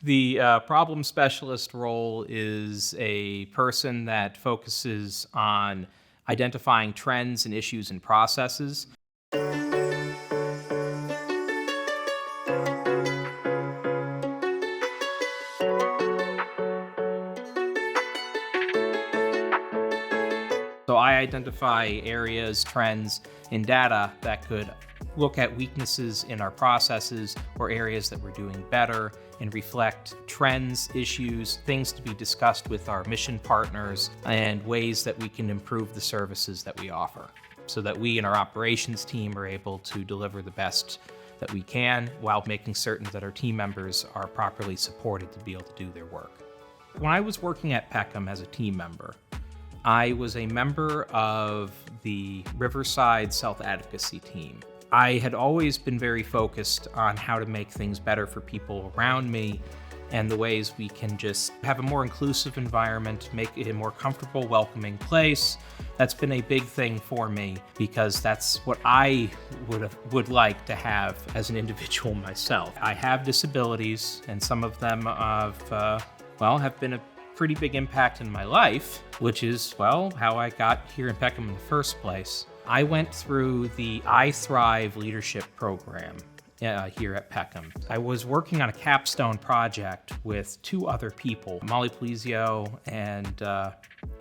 The problem specialist role is a person that focuses on identifying trends and issues and processes. So I identify areas, trends, and data that could look at weaknesses in our processes or areas that we're doing better and reflect trends, issues, things to be discussed with our mission partners, and ways that we can improve the services that we offer so that we and our operations team are able to deliver the best that we can while making certain that our team members are properly supported to be able to do their work. When I was working at Peckham as a team member, I was a member of the Riverside Self-Advocacy team. I had always been very focused on how to make things better for people around me and the ways we can just have a more inclusive environment, make it a more comfortable, welcoming place. That's been a big thing for me because that's what I would like to have as an individual myself. I have disabilities, and some of them have been a pretty big impact in my life, which is, how I got here in Peckham in the first place. I went through the I Thrive leadership program here at Peckham. I was working on a capstone project with two other people, Molly Polizio and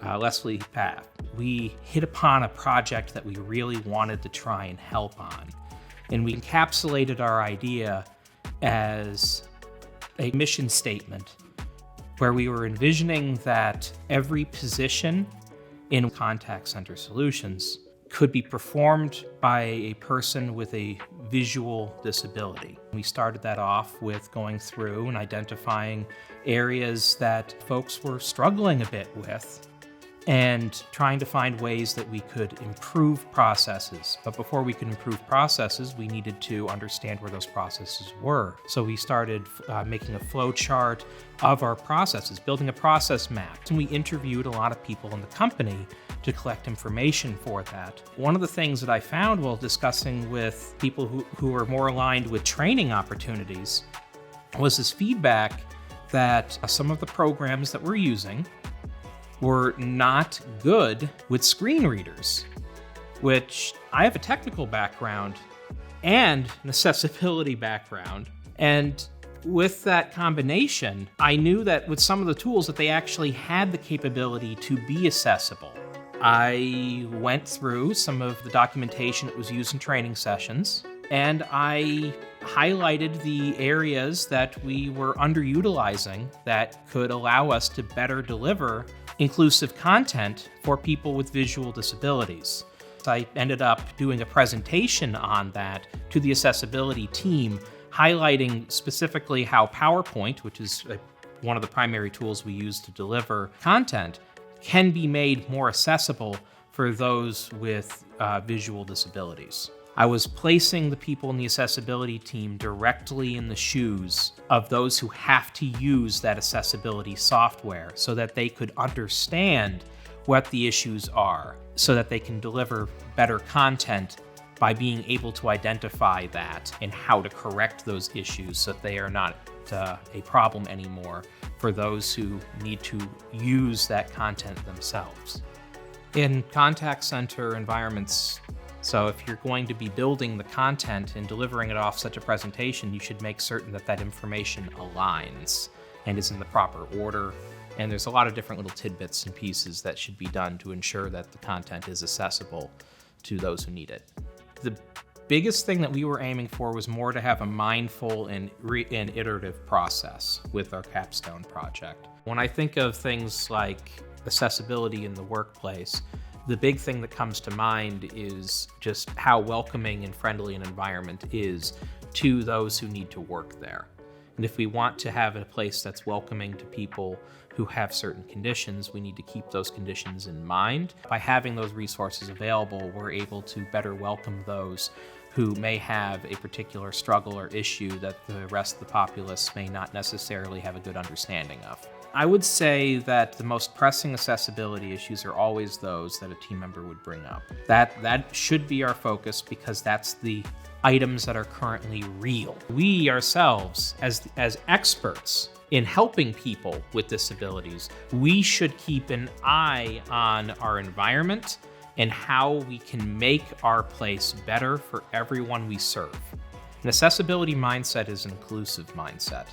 Leslie Path. We hit upon a project that we really wanted to try and help on, and we encapsulated our idea as a mission statement where we were envisioning that every position in contact center solutions could be performed by a person with a visual disability. We started that off with going through and identifying areas that folks were struggling a bit with and trying to find ways that we could improve processes. But before we could improve processes, we needed to understand where those processes were. So we started making a flow chart of our processes, building a process map. And we interviewed a lot of people in the company to collect information for that. One of the things that I found while discussing with people who are more aligned with training opportunities was this feedback that some of the programs that we're using were not good with screen readers, which I have a technical background and an accessibility background. And with that combination, I knew that with some of the tools that they actually had the capability to be accessible. I went through some of the documentation that was used in training sessions, and I highlighted the areas that we were underutilizing that could allow us to better deliver inclusive content for people with visual disabilities. I ended up doing a presentation on that to the accessibility team, highlighting specifically how PowerPoint, which is one of the primary tools we use to deliver content, can be made more accessible for those with visual disabilities. I was placing the people in the accessibility team directly in the shoes of those who have to use that accessibility software so that they could understand what the issues are, so that they can deliver better content by being able to identify that and how to correct those issues so that they are not a problem anymore for those who need to use that content themselves. In contact center environments, so if you're going to be building the content and delivering it off such a presentation, you should make certain that that information aligns and is in the proper order. And there's a lot of different little tidbits and pieces that should be done to ensure that the content is accessible to those who need it. The biggest thing that we were aiming for was more to have a mindful and iterative process with our capstone project. When I think of things like accessibility in the workplace, the big thing that comes to mind is just how welcoming and friendly an environment is to those who need to work there. And if we want to have a place that's welcoming to people who have certain conditions, we need to keep those conditions in mind. By having those resources available, we're able to better welcome those who may have a particular struggle or issue that the rest of the populace may not necessarily have a good understanding of. I would say that the most pressing accessibility issues are always those that a team member would bring up. That should be our focus because that's the items that are currently real. We ourselves, as experts in helping people with disabilities, we should keep an eye on our environment and how we can make our place better for everyone we serve. An accessibility mindset is an inclusive mindset.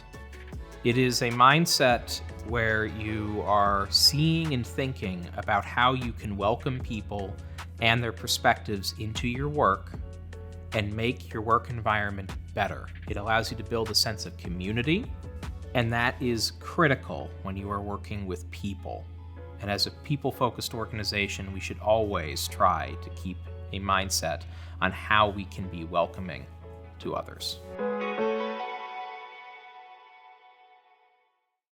It is a mindset where you are seeing and thinking about how you can welcome people and their perspectives into your work and make your work environment better. It allows you to build a sense of community, and that is critical when you are working with people. And as a people-focused organization, we should always try to keep a mindset on how we can be welcoming to others.